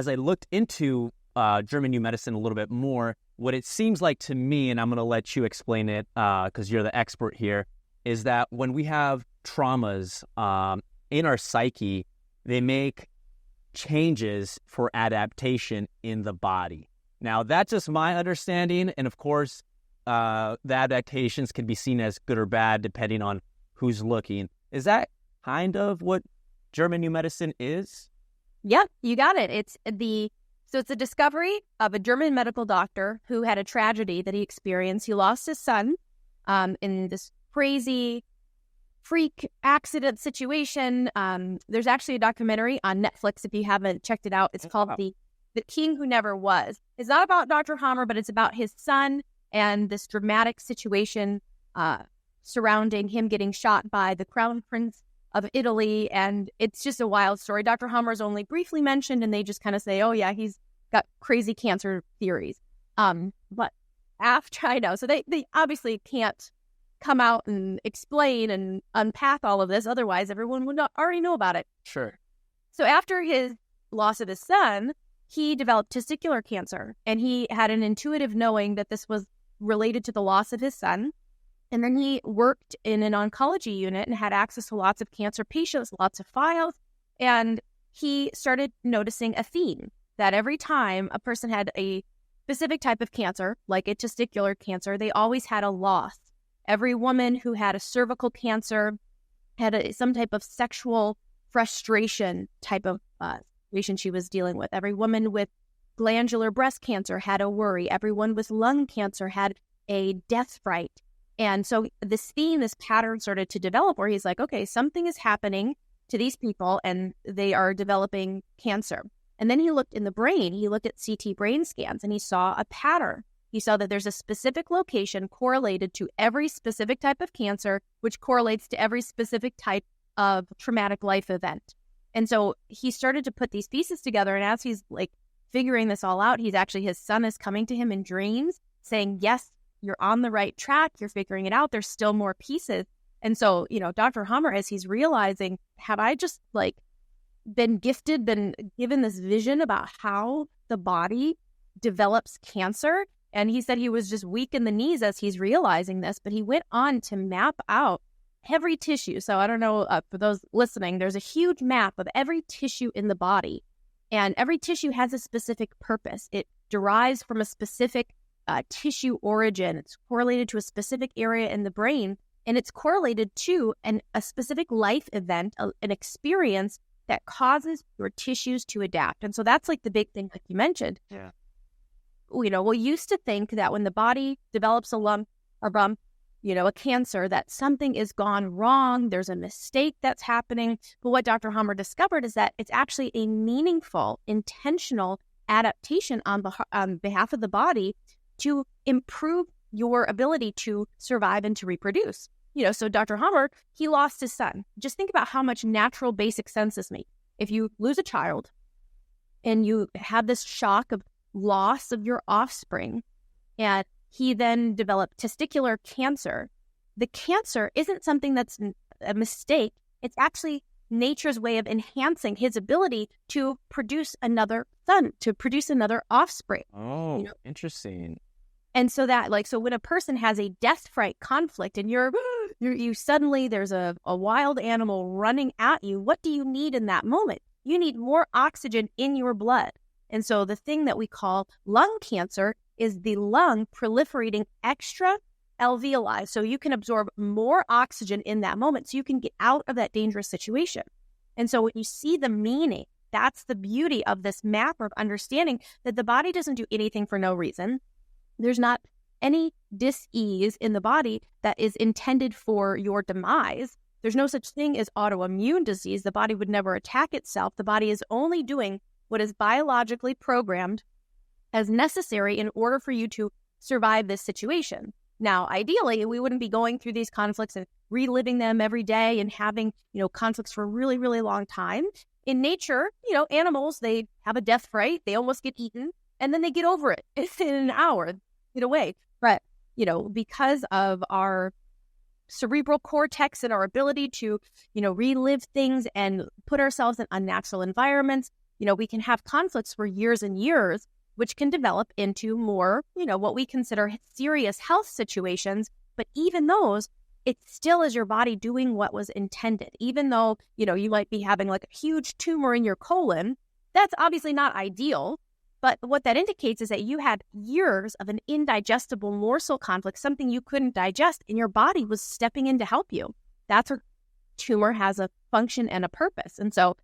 As I looked into German New Medicine a little bit more, what it seems like to me, and I'm going to let you explain it because you're the expert here, is that when we have traumas in our psyche, they make changes for adaptation in the body. Now, that's just my understanding, and of course, the adaptations can be seen as good or bad depending on who's looking. Is that kind of what German New Medicine is? Yeah, you got it. It's a discovery of a German medical doctor who had a tragedy that he experienced. He lost his son in this crazy freak accident situation. There's actually a documentary on Netflix if you haven't checked it out. It's called The King Who Never Was. It's not about Dr. Hammer, but it's about his son and this dramatic situation surrounding him getting shot by the Crown Prince of Italy. And it's just a wild story. Dr. Hammer is only briefly mentioned, and they just kind of say, oh, yeah, he's got crazy cancer theories. But after, I know, so they obviously can't come out and explain and unpack all of this. Otherwise, everyone would not already know about it. Sure. So after his loss of his son, he developed testicular cancer, and he had an intuitive knowing that this was related to the loss of his son. And then he worked in an oncology unit and had access to lots of cancer patients, lots of files. And he started noticing a theme that every time a person had a specific type of cancer, like a testicular cancer, they always had a loss. Every woman who had a cervical cancer had some type of sexual frustration type of situation she was dealing with. Every woman with glandular breast cancer had a worry. Everyone with lung cancer had a death fright. And so this theme, this pattern started to develop where he's like, okay, something is happening to these people and they are developing cancer. And then he looked in the brain, he looked at CT brain scans, and he saw a pattern. He saw that there's a specific location correlated to every specific type of cancer, which correlates to every specific type of traumatic life event. And so he started to put these pieces together. And as he's like figuring this all out, his son is coming to him in dreams saying, yes, you're on the right track. You're figuring it out. There's still more pieces. And so, Dr. Hammer, as he's realizing, have I just been given this vision about how the body develops cancer? And he said he was just weak in the knees as he's realizing this, but he went on to map out every tissue. So I don't know, for those listening, there's a huge map of every tissue in the body, and every tissue has a specific purpose. It derives from a specific tissue origin. It's correlated to a specific area in the brain, and it's correlated to a specific life event, an experience that causes your tissues to adapt. And so that's like the big thing, like you mentioned. Yeah. We used to think that when the body develops a lump or bump, a cancer, that something is gone wrong, there's a mistake that's happening. But what Dr. Hammer discovered is that it's actually a meaningful, intentional adaptation on behalf of the body to improve your ability to survive and to reproduce. So Dr. Hammer, he lost his son. Just think about how much natural basic sense this makes. If you lose a child and you have this shock of loss of your offspring, and he then developed testicular cancer, the cancer isn't something that's a mistake. It's actually nature's way of enhancing his ability to produce another son, to produce another offspring. Oh, interesting. And so so when a person has a death fright conflict and you suddenly there's a wild animal running at you, what do you need in that moment? You need more oxygen in your blood. And so the thing that we call lung cancer is the lung proliferating extra alveoli, so you can absorb more oxygen in that moment so you can get out of that dangerous situation. And so when you see the meaning, that's the beauty of this map of understanding that the body doesn't do anything for no reason. There's not any dis-ease in the body that is intended for your demise. There's no such thing as autoimmune disease. The body would never attack itself. The body is only doing what is biologically programmed as necessary in order for you to survive this situation. Now, ideally, we wouldn't be going through these conflicts and reliving them every day and having, conflicts for a really, really long time. In nature, animals, they have a death fright, they almost get eaten, and then they get over it in an hour, get away. But, because of our cerebral cortex and our ability to, relive things and put ourselves in unnatural environments, we can have conflicts for years and years, which can develop into more, what we consider serious health situations. But even those, it still is your body doing what was intended. Even though, you might be having like a huge tumor in your colon, that's obviously not ideal. But what that indicates is that you had years of an indigestible morsel conflict, something you couldn't digest, and your body was stepping in to help you. That's where tumor has a function and a purpose. And so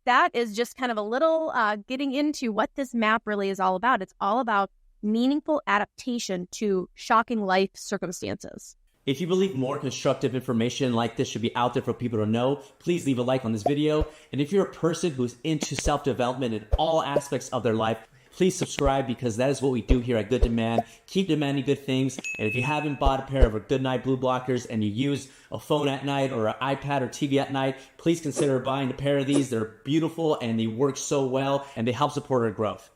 that is just kind of a little getting into what this map really is all about. It's all about meaningful adaptation to shocking life circumstances. If you believe more constructive information like this should be out there for people to know, please leave a like on this video. And if you're a person who's into self-development in all aspects of their life, please subscribe, because that is what we do here at Good Demand. Keep demanding good things. And if you haven't bought a pair of Good Night blue blockers and you use a phone at night or an iPad or TV at night, please consider buying a pair of these. They're beautiful and they work so well and they help support our growth.